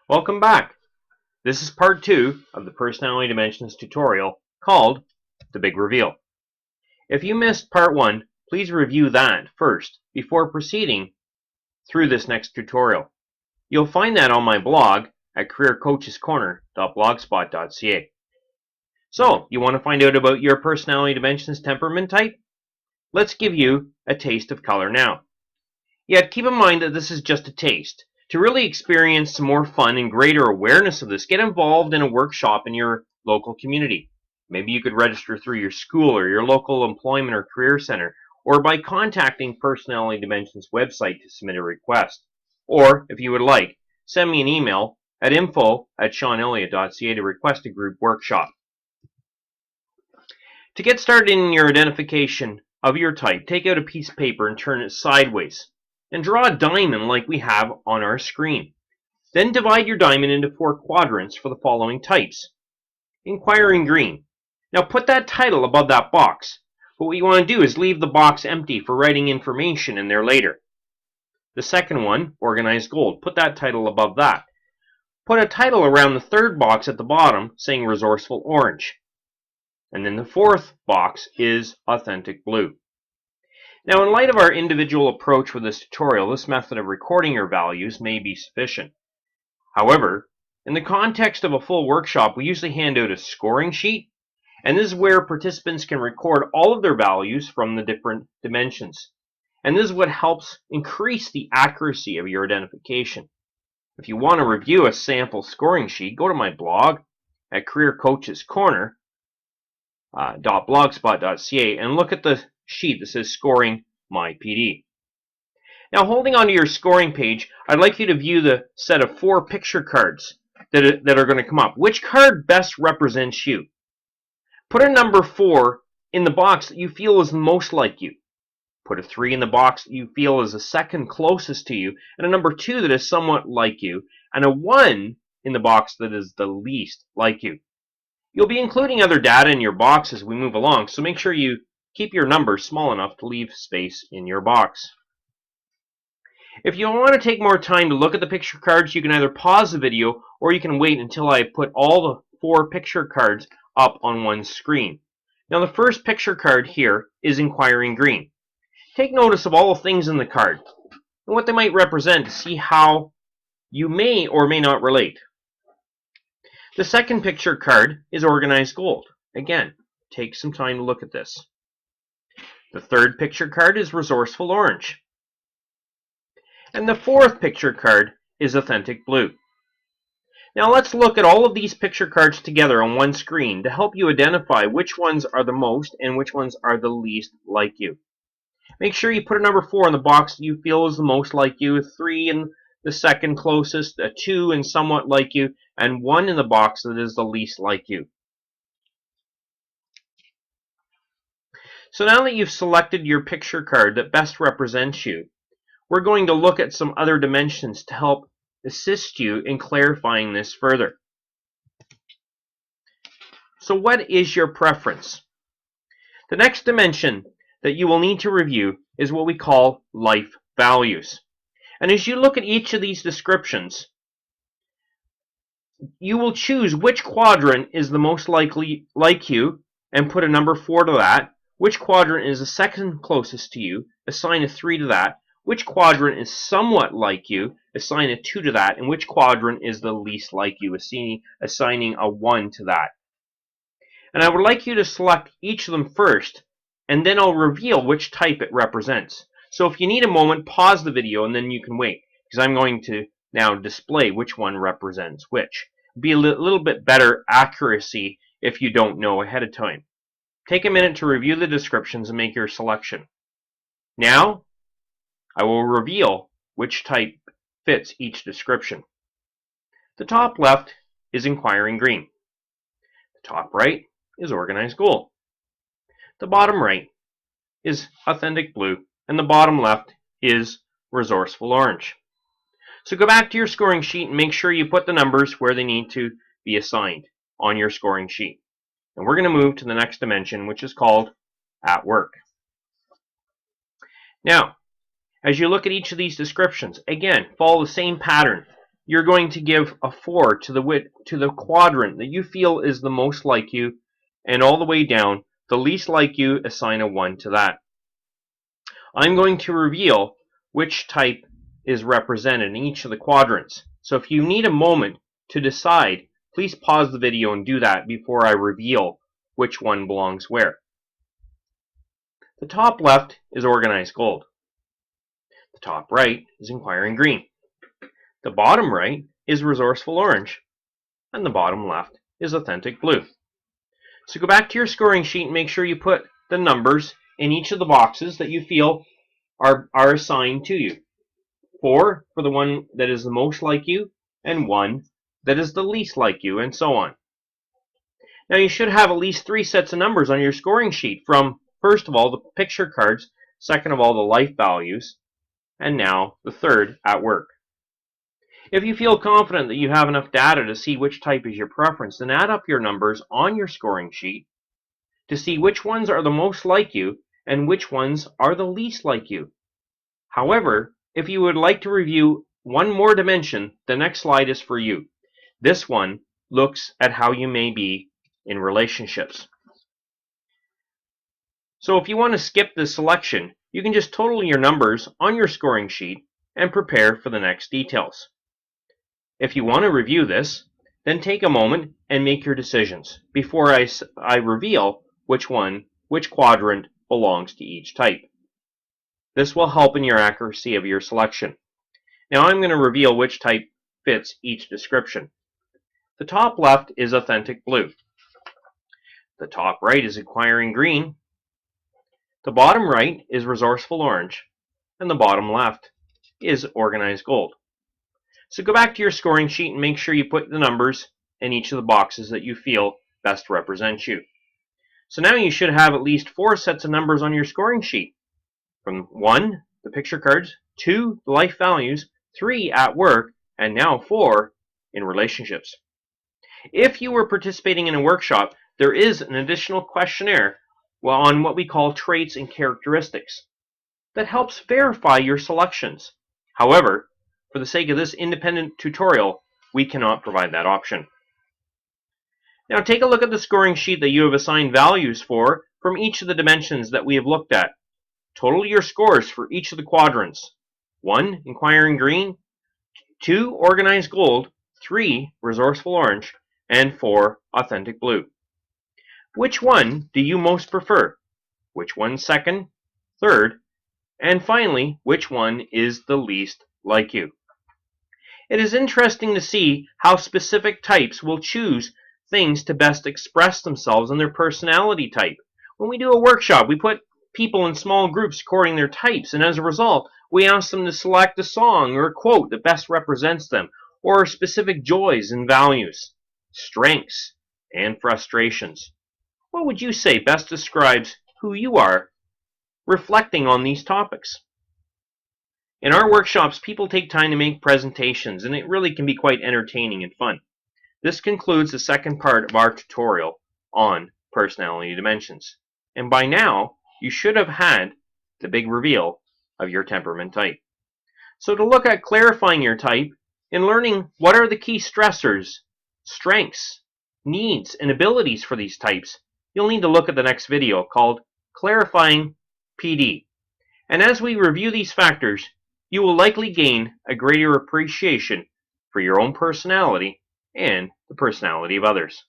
Welcome back. This is part 2 of the Personality Dimensions tutorial called The Big Reveal. If you missed part 1, please review that first before proceeding through this next tutorial. You'll find that on my blog at careercoachescorner.blogspot.ca. So, you want to find out about your personality dimensions temperament type? Let's give you a taste of color now. Yet keep in mind that this is just a taste. To really experience some more fun and greater awareness of this, get involved in a workshop in your local community. Maybe you could register through your school or your local employment or career center, or by contacting Personality Dimensions website to submit a request. Or, if you would like, send me an email at info@seanelliott.ca to request a group workshop. To get started in your identification of your type, take out a piece of paper and turn it sideways, and draw a diamond like we have on our screen. Then divide your diamond into 4 quadrants for the following types. Inquiring green. Now put that title above that box, but what you want to do is leave the box empty for writing information in there later. The second one, organized gold. Put that title above that. Put a title around the third box at the bottom saying resourceful orange. And then the fourth box is authentic blue. Now, in light of our individual approach with this tutorial, this method of recording your values may be sufficient. However, in the context of a full workshop, we usually hand out a scoring sheet, and this is where participants can record all of their values from the different dimensions. And this is what helps increase the accuracy of your identification. If you want to review a sample scoring sheet, go to my blog at careercoachescorner.blogspot.ca and look at the sheet that says Scoring My PD. Now, holding onto your scoring page, I'd like you to view the set of 4 picture cards that are going to come up. Which card best represents you? Put a number 4 in the box that you feel is most like you. Put a 3 in the box that you feel is the second closest to you, and a number 2 that is somewhat like you, and a 1 in the box that is the least like you. You'll be including other data in your box as we move along, so make sure you keep your numbers small enough to leave space in your box. If you want to take more time to look at the picture cards, you can either pause the video or you can wait until I put all the 4 picture cards up on one screen. Now, the first picture card here is Inquiring Green. Take notice of all the things in the card and what they might represent to see how you may or may not relate. The second picture card is Organized Gold. Again, take some time to look at this. The third picture card is Resourceful Orange. And the fourth picture card is Authentic Blue. Now let's look at all of these picture cards together on one screen to help you identify which ones are the most and which ones are the least like you. Make sure you put a number 4 in the box that you feel is the most like you, a 3 in the second closest, a 2 and somewhat like you, and 1 in the box that is the least like you. So now that you've selected your picture card that best represents you, we're going to look at some other dimensions to help assist you in clarifying this further. So what is your preference? The next dimension that you will need to review is what we call life values. And as you look at each of these descriptions, you will choose which quadrant is the most likely like you and put a number 4 to that. Which quadrant is the second closest to you, assign a 3 to that. Which quadrant is somewhat like you, assign a 2 to that. And which quadrant is the least like you, assigning a 1 to that. And I would like you to select each of them first, and then I'll reveal which type it represents. So if you need a moment, pause the video and then you can wait, because I'm going to now display which one represents which. It'd be a little bit better accuracy if you don't know ahead of time. Take a minute to review the descriptions and make your selection. Now, I will reveal which type fits each description. The top left is Inquiring Green. The top right is Organized Gold. The bottom right is Authentic Blue, and the bottom left is Resourceful Orange. So go back to your scoring sheet and make sure you put the numbers where they need to be assigned on your scoring sheet. And we're going to move to the next dimension, which is called At Work. Now, as you look at each of these descriptions, again, follow the same pattern. you're going to give a 4 to the quadrant that you feel is the most like you, and all the way down, the least like you, assign a 1 to that. I'm going to reveal which type is represented in each of the quadrants. So if you need a moment to decide, please pause the video and do that before I reveal which one belongs where. The top left is organized gold. The top right is inquiring green. The bottom right is resourceful orange. And the bottom left is authentic blue. So go back to your scoring sheet and make sure you put the numbers in each of the boxes that you feel are assigned to you. 4 for the one that is the most like you, and 1 that is the least like you, and so on. Now you should have at least 3 sets of numbers on your scoring sheet from, first of all, the picture cards, second of all, the life values, and now the third, at work. If you feel confident that you have enough data to see which type is your preference, then add up your numbers on your scoring sheet to see which ones are the most like you and which ones are the least like you. However, if you would like to review one more dimension, the next slide is for you. This one looks at how you may be in relationships. So if you want to skip this selection, you can just total your numbers on your scoring sheet and prepare for the next details. If you want to review this, then take a moment and make your decisions before I reveal which quadrant belongs to each type. This will help in your accuracy of your selection. Now I'm going to reveal which type fits each description. The top left is authentic blue. The top right is inquiring green. The bottom right is resourceful orange. And the bottom left is organized gold. So go back to your scoring sheet and make sure you put the numbers in each of the boxes that you feel best represent you. So now you should have at least 4 sets of numbers on your scoring sheet. From 1, the picture cards, 2, the life values, 3, at work, and now 4, in relationships. If you were participating in a workshop, there is an additional questionnaire on what we call traits and characteristics that helps verify your selections. However, for the sake of this independent tutorial, we cannot provide that option. Now take a look at the scoring sheet that you have assigned values for from each of the dimensions that we have looked at. Total your scores for each of the quadrants. 1, inquiring green, 2, organized gold, 3, resourceful orange, and 4, authentic blue. Which one do you most prefer? Which one second, third, and finally, which one is the least like you? It is interesting to see how specific types will choose things to best express themselves in their personality type. When we do a workshop, we put people in small groups according to their types, and as a result, we ask them to select a song or a quote that best represents them, or specific joys and values, strengths and frustrations. What would you say best describes who you are, reflecting on these topics? In our workshops, people take time to make presentations, and it really can be quite entertaining and fun. This concludes the second part of our tutorial on personality dimensions. And by now, you should have had the big reveal of your temperament type. So to look at clarifying your type and learning what are the key stressors, strengths, needs, and abilities for these types, you'll need to look at the next video called Clarifying PD. And as we review these factors, you will likely gain a greater appreciation for your own personality and the personality of others.